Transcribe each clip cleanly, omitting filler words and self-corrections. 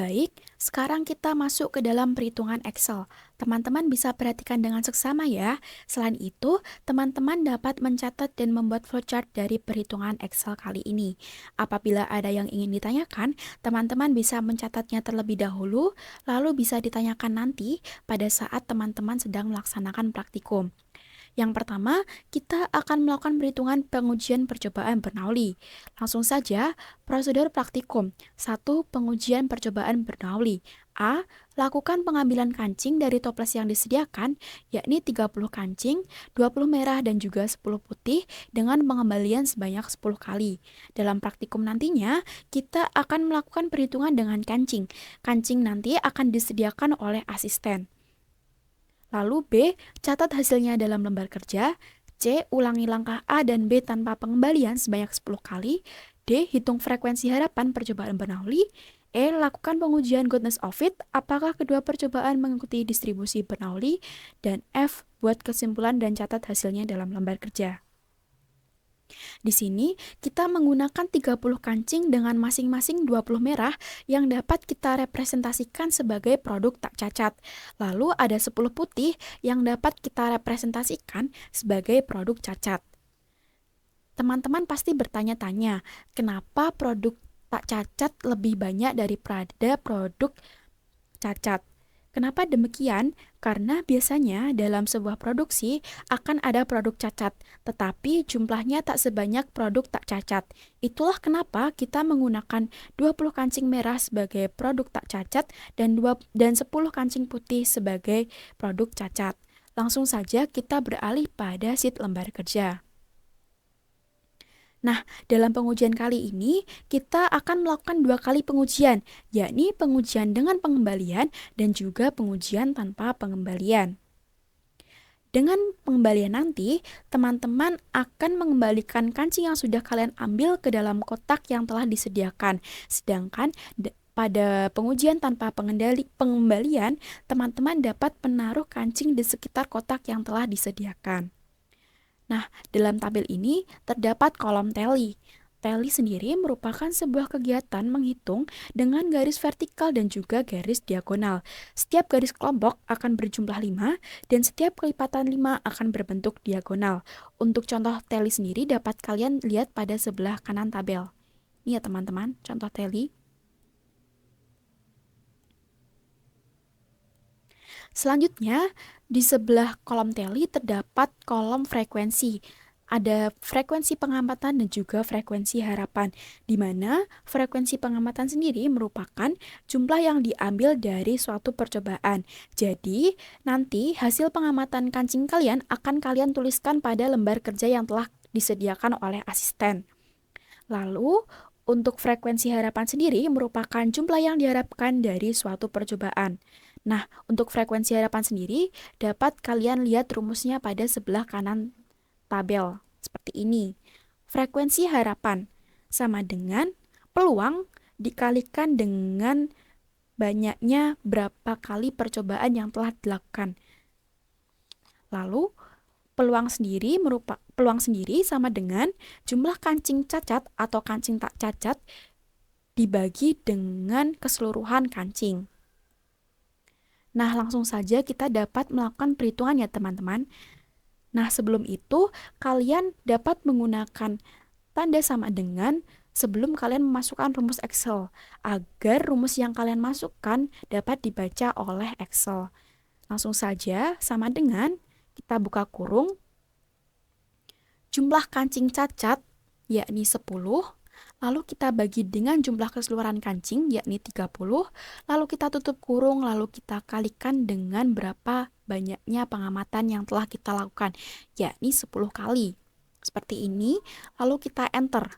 Baik, sekarang kita masuk ke dalam perhitungan Excel. Teman-teman bisa perhatikan dengan seksama ya. Selain itu, teman-teman dapat mencatat dan membuat flowchart dari perhitungan Excel kali ini. Apabila ada yang ingin ditanyakan, teman-teman bisa mencatatnya terlebih dahulu, lalu bisa ditanyakan nanti pada saat teman-teman sedang melaksanakan praktikum. Yang pertama, kita akan melakukan perhitungan pengujian percobaan Bernoulli. Langsung saja, prosedur praktikum. 1. Pengujian percobaan Bernoulli. A. Lakukan pengambilan kancing dari toples yang disediakan, yakni 30 kancing, 20 merah dan juga 10 putih dengan pengembalian sebanyak 10 kali. Dalam praktikum nantinya, kita akan melakukan perhitungan dengan kancing. Kancing nanti akan disediakan oleh asisten. Lalu B, catat hasilnya dalam lembar kerja. C, ulangi langkah A dan B tanpa pengembalian sebanyak 10 kali. D, hitung frekuensi harapan percobaan Bernoulli. E, lakukan pengujian goodness of fit, apakah kedua percobaan mengikuti distribusi Bernoulli. Dan F, buat kesimpulan dan catat hasilnya dalam lembar kerja. Di sini, kita menggunakan 30 kancing dengan masing-masing 20 merah yang dapat kita representasikan sebagai produk tak cacat. Lalu ada 10 putih yang dapat kita representasikan sebagai produk cacat. Teman-teman pasti bertanya-tanya, kenapa produk tak cacat lebih banyak daripada produk cacat? Kenapa demikian? Karena biasanya dalam sebuah produksi akan ada produk cacat, tetapi jumlahnya tak sebanyak produk tak cacat. Itulah kenapa kita menggunakan 20 kancing merah sebagai produk tak cacat dan 10 kancing putih sebagai produk cacat. Langsung saja kita beralih pada sheet lembar kerja. Nah, dalam pengujian kali ini, kita akan melakukan 2 kali pengujian, yakni pengujian dengan pengembalian dan juga pengujian tanpa pengembalian. Dengan pengembalian nanti, teman-teman akan mengembalikan kancing yang sudah kalian ambil ke dalam kotak yang telah disediakan. Sedangkan pada pengujian tanpa pengembalian, teman-teman dapat menaruh kancing di sekitar kotak yang telah disediakan. Nah, dalam tabel ini terdapat kolom tally. Tally sendiri merupakan sebuah kegiatan menghitung dengan garis vertikal dan juga garis diagonal. Setiap garis kelompok akan berjumlah 5 dan setiap kelipatan 5 akan berbentuk diagonal. Untuk contoh tally sendiri dapat kalian lihat pada sebelah kanan tabel. Ini ya teman-teman, contoh tally. Selanjutnya, di sebelah kolom tally terdapat kolom frekuensi. Ada frekuensi pengamatan dan juga frekuensi harapan, di mana frekuensi pengamatan sendiri merupakan jumlah yang diambil dari suatu percobaan. Jadi, nanti hasil pengamatan kancing kalian akan kalian tuliskan pada lembar kerja yang telah disediakan oleh asisten. Lalu, untuk frekuensi harapan sendiri merupakan jumlah yang diharapkan dari suatu percobaan. Nah, untuk frekuensi harapan sendiri dapat kalian lihat rumusnya pada sebelah kanan tabel. Seperti ini. Frekuensi harapan sama dengan peluang dikalikan dengan banyaknya berapa kali percobaan yang telah dilakukan. Lalu, peluang sendiri sama dengan jumlah kancing cacat atau kancing tak cacat dibagi dengan keseluruhan kancing. Nah, langsung saja kita dapat melakukan perhitungan ya teman-teman. Nah, sebelum itu kalian dapat menggunakan tanda sama dengan sebelum kalian memasukkan rumus Excel, agar rumus yang kalian masukkan dapat dibaca oleh Excel. Langsung saja sama dengan kita buka kurung, jumlah kancing cacat yakni 10, lalu kita bagi dengan jumlah keseluruhan kancing yakni 30, lalu kita tutup kurung, lalu kita kalikan dengan berapa banyaknya pengamatan yang telah kita lakukan, yakni 10 kali. Seperti ini, lalu kita enter.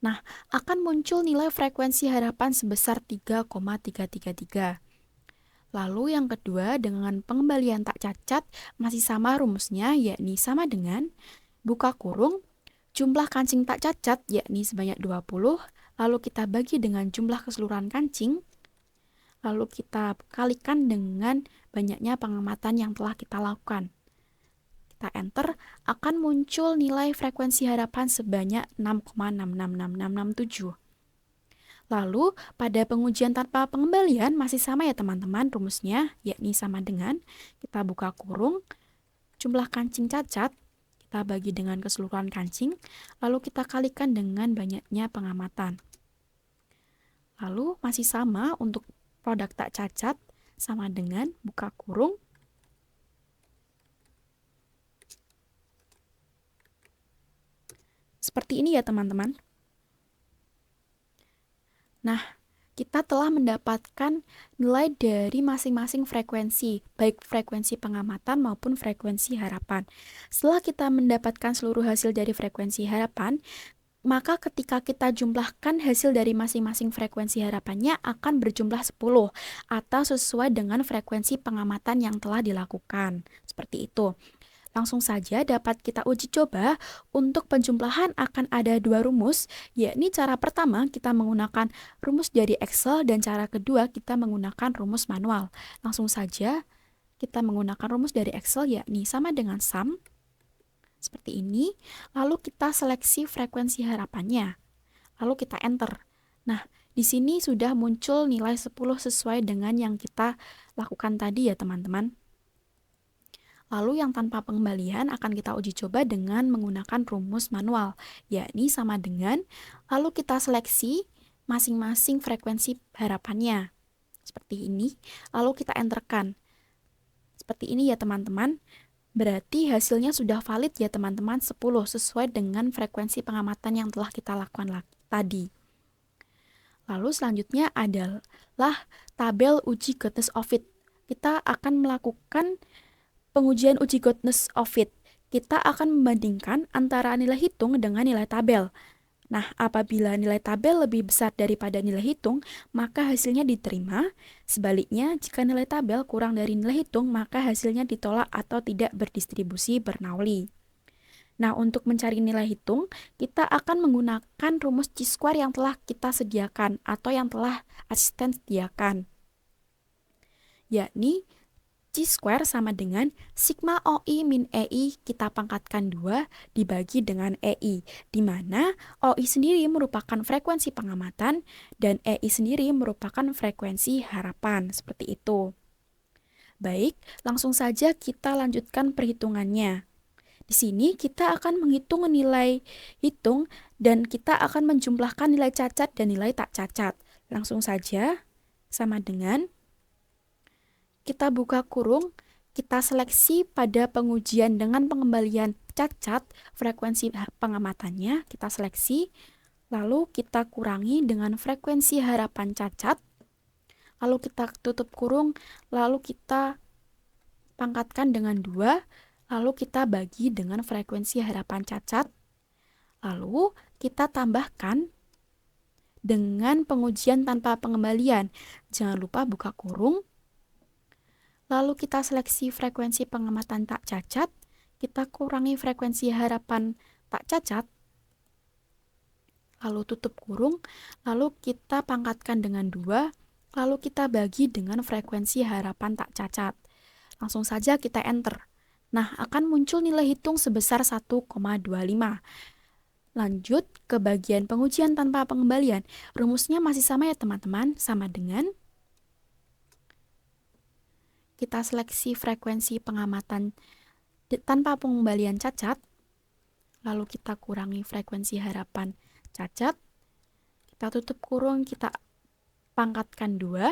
Nah, akan muncul nilai frekuensi harapan sebesar 3,333. Lalu yang kedua, dengan pengembalian tak cacat, masih sama rumusnya, yakni sama dengan buka kurung, jumlah kancing tak cacat yakni sebanyak 20, lalu kita bagi dengan jumlah keseluruhan kancing, lalu kita kalikan dengan banyaknya pengamatan yang telah kita lakukan. Kita enter, akan muncul nilai frekuensi harapan sebanyak 6,666667. Lalu, pada pengujian tanpa pengembalian masih sama ya teman-teman rumusnya, yakni sama dengan kita buka kurung, jumlah kancing cacat, kita bagi dengan keseluruhan kancing, lalu kita kalikan dengan banyaknya pengamatan. Lalu masih sama untuk produk tak cacat, sama dengan buka kurung, seperti ini ya teman-teman. Nah, kita telah mendapatkan nilai dari masing-masing frekuensi, baik frekuensi pengamatan maupun frekuensi harapan. Setelah kita mendapatkan seluruh hasil dari frekuensi harapan, maka ketika kita jumlahkan hasil dari masing-masing frekuensi harapannya akan berjumlah 10 atau sesuai dengan frekuensi pengamatan yang telah dilakukan. Seperti itu. Langsung saja dapat kita uji coba. Untuk penjumlahan akan ada dua rumus, yakni cara pertama kita menggunakan rumus dari Excel dan cara kedua kita menggunakan rumus manual. Langsung saja kita menggunakan rumus dari Excel yakni sama dengan sum, seperti ini, lalu kita seleksi frekuensi harapannya, lalu kita enter. Nah, di sini sudah muncul nilai 10 sesuai dengan yang kita lakukan tadi ya teman-teman. Lalu yang tanpa pengembalian akan kita uji coba dengan menggunakan rumus manual, yakni sama dengan, lalu kita seleksi masing-masing frekuensi harapannya. Seperti ini, lalu kita enterkan. Seperti ini ya teman-teman. Berarti hasilnya sudah valid ya teman-teman, 10 sesuai dengan frekuensi pengamatan yang telah kita lakukan tadi. Lalu selanjutnya adalah tabel uji goodness of fit. Kita akan melakukan pengujian uji goodness of fit. Kita akan membandingkan antara nilai hitung dengan nilai tabel. Nah, apabila nilai tabel lebih besar daripada nilai hitung, maka hasilnya diterima. Sebaliknya, jika nilai tabel kurang dari nilai hitung, maka hasilnya ditolak atau tidak berdistribusi Bernoulli. Nah, untuk mencari nilai hitung, kita akan menggunakan rumus chi-square yang telah kita sediakan atau yang telah asisten sediakan. Yakni chi-square sama dengan sigma OI min EI kita pangkatkan 2 dibagi dengan EI, di mana OI sendiri merupakan frekuensi pengamatan dan EI sendiri merupakan frekuensi harapan, seperti itu. Baik, langsung saja kita lanjutkan perhitungannya. Di sini kita akan menghitung nilai hitung dan kita akan menjumlahkan nilai cacat dan nilai tak cacat. Langsung saja, sama dengan kita buka kurung, kita seleksi pada pengujian dengan pengembalian cacat, frekuensi pengamatannya kita seleksi, lalu kita kurangi dengan frekuensi harapan cacat, lalu kita tutup kurung, lalu kita pangkatkan dengan 2, lalu kita bagi dengan frekuensi harapan cacat, lalu kita tambahkan dengan pengujian tanpa pengembalian. Jangan lupa buka kurung, lalu kita seleksi frekuensi pengamatan tak cacat, kita kurangi frekuensi harapan tak cacat, lalu tutup kurung, lalu kita pangkatkan dengan 2, lalu kita bagi dengan frekuensi harapan tak cacat. Langsung saja kita enter. Nah, akan muncul nilai hitung sebesar 1,25. Lanjut ke bagian pengujian tanpa pengembalian. Rumusnya masih sama ya teman-teman, sama dengan kita seleksi frekuensi pengamatan tanpa pengembalian cacat, lalu kita kurangi frekuensi harapan cacat, kita tutup kurung, kita pangkatkan 2,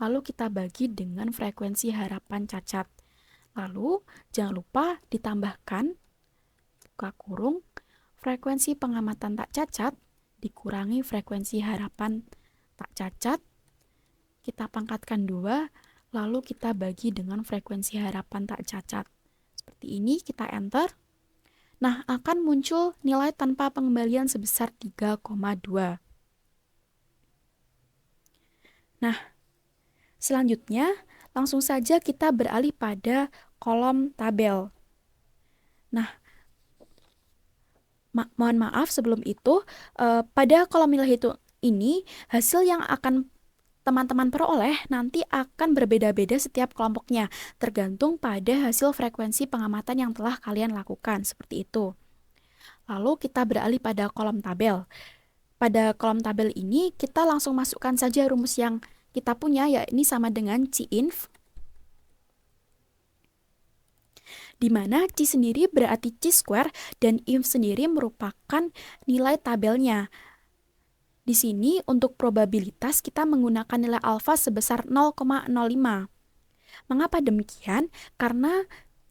lalu kita bagi dengan frekuensi harapan cacat. Lalu jangan lupa ditambahkan, buka kurung, frekuensi pengamatan tak cacat dikurangi frekuensi harapan tak cacat, kita pangkatkan 2, lalu kita bagi dengan frekuensi harapan tak cacat. Seperti ini, kita enter. Nah, akan muncul nilai tanpa pengembalian sebesar 3,2. Nah, selanjutnya langsung saja kita beralih pada kolom tabel. Nah, mohon maaf sebelum itu, pada kolom nilai hitung ini, hasil yang akan teman-teman peroleh nanti akan berbeda-beda setiap kelompoknya, tergantung pada hasil frekuensi pengamatan yang telah kalian lakukan, seperti itu. Lalu kita beralih pada kolom tabel. Pada kolom tabel ini, kita langsung masukkan saja rumus yang kita punya, yakni sama dengan Cinf, di mana C sendiri berarti C square dan inf sendiri merupakan nilai tabelnya. Di sini untuk probabilitas kita menggunakan nilai alfa sebesar 0,05. Mengapa demikian? Karena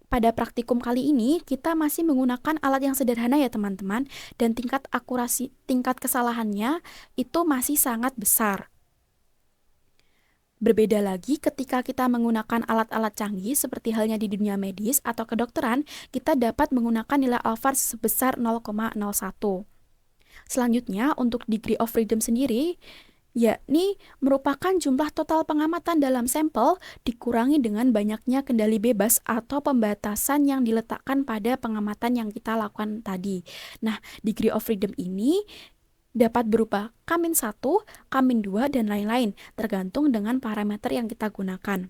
pada praktikum kali ini kita masih menggunakan alat yang sederhana ya teman-teman, dan tingkat akurasi, tingkat kesalahannya itu masih sangat besar. Berbeda lagi ketika kita menggunakan alat-alat canggih seperti halnya di dunia medis atau kedokteran, kita dapat menggunakan nilai alfa sebesar 0,01. Selanjutnya untuk degree of freedom sendiri, yakni merupakan jumlah total pengamatan dalam sampel dikurangi dengan banyaknya kendali bebas atau pembatasan yang diletakkan pada pengamatan yang kita lakukan tadi. Nah, degree of freedom ini dapat berupa K-1, K-2, dan lain-lain, tergantung dengan parameter yang kita gunakan.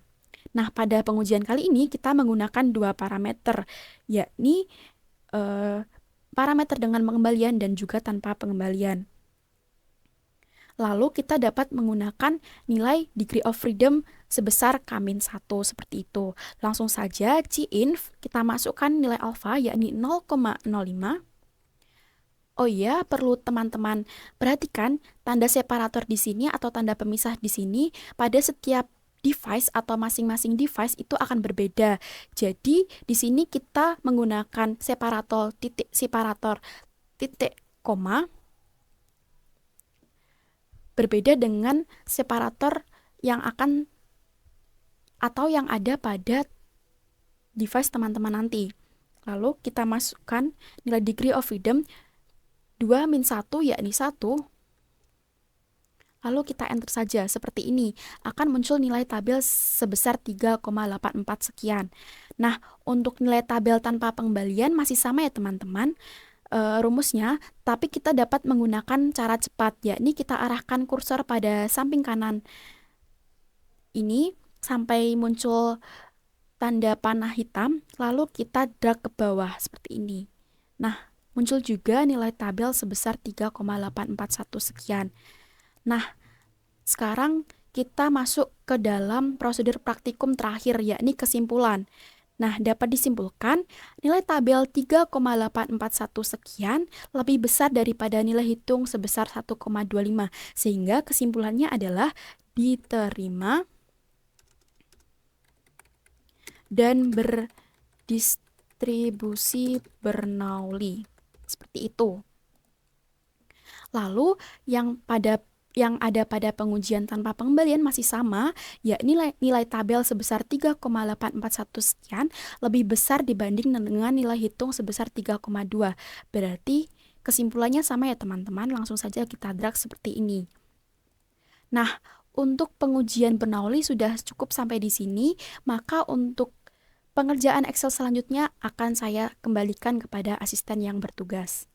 Nah, pada pengujian kali ini kita menggunakan dua parameter, yakni parameter dengan pengembalian dan juga tanpa pengembalian. Lalu kita dapat menggunakan nilai degree of freedom sebesar K-1 seperti itu. Langsung saja Cinf kita masukkan nilai alfa yakni 0,05. Oh iya, perlu teman-teman perhatikan tanda separator di sini atau tanda pemisah di sini pada setiap device atau masing-masing device itu akan berbeda. Jadi di sini kita menggunakan separator titik koma berbeda dengan separator yang akan atau yang ada pada device teman-teman nanti. Lalu kita masukkan nilai degree of freedom 2-1 yakni 1. Lalu kita enter saja seperti ini. Akan muncul nilai tabel sebesar 3,84 sekian. Nah, untuk nilai tabel tanpa pengembalian masih sama ya teman-teman. Rumusnya, tapi kita dapat menggunakan cara cepat, yakni kita arahkan kursor pada samping kanan ini sampai muncul tanda panah hitam, lalu kita drag ke bawah seperti ini. Nah, muncul juga nilai tabel sebesar 3,841 sekian. Nah, sekarang kita masuk ke dalam prosedur praktikum terakhir, yakni kesimpulan. Nah, dapat disimpulkan nilai tabel 3,841 sekian lebih besar daripada nilai hitung sebesar 1,25, sehingga kesimpulannya adalah diterima dan berdistribusi Bernoulli. Seperti itu. Lalu yang ada pada pengujian tanpa pengembalian masih sama, yakni nilai tabel sebesar 3,841 sekian lebih besar dibanding dengan nilai hitung sebesar 3,2. Berarti kesimpulannya sama ya teman-teman, langsung saja kita drag seperti ini. Nah, untuk pengujian Bernoulli sudah cukup sampai di sini, maka untuk pengerjaan Excel selanjutnya akan saya kembalikan kepada asisten yang bertugas.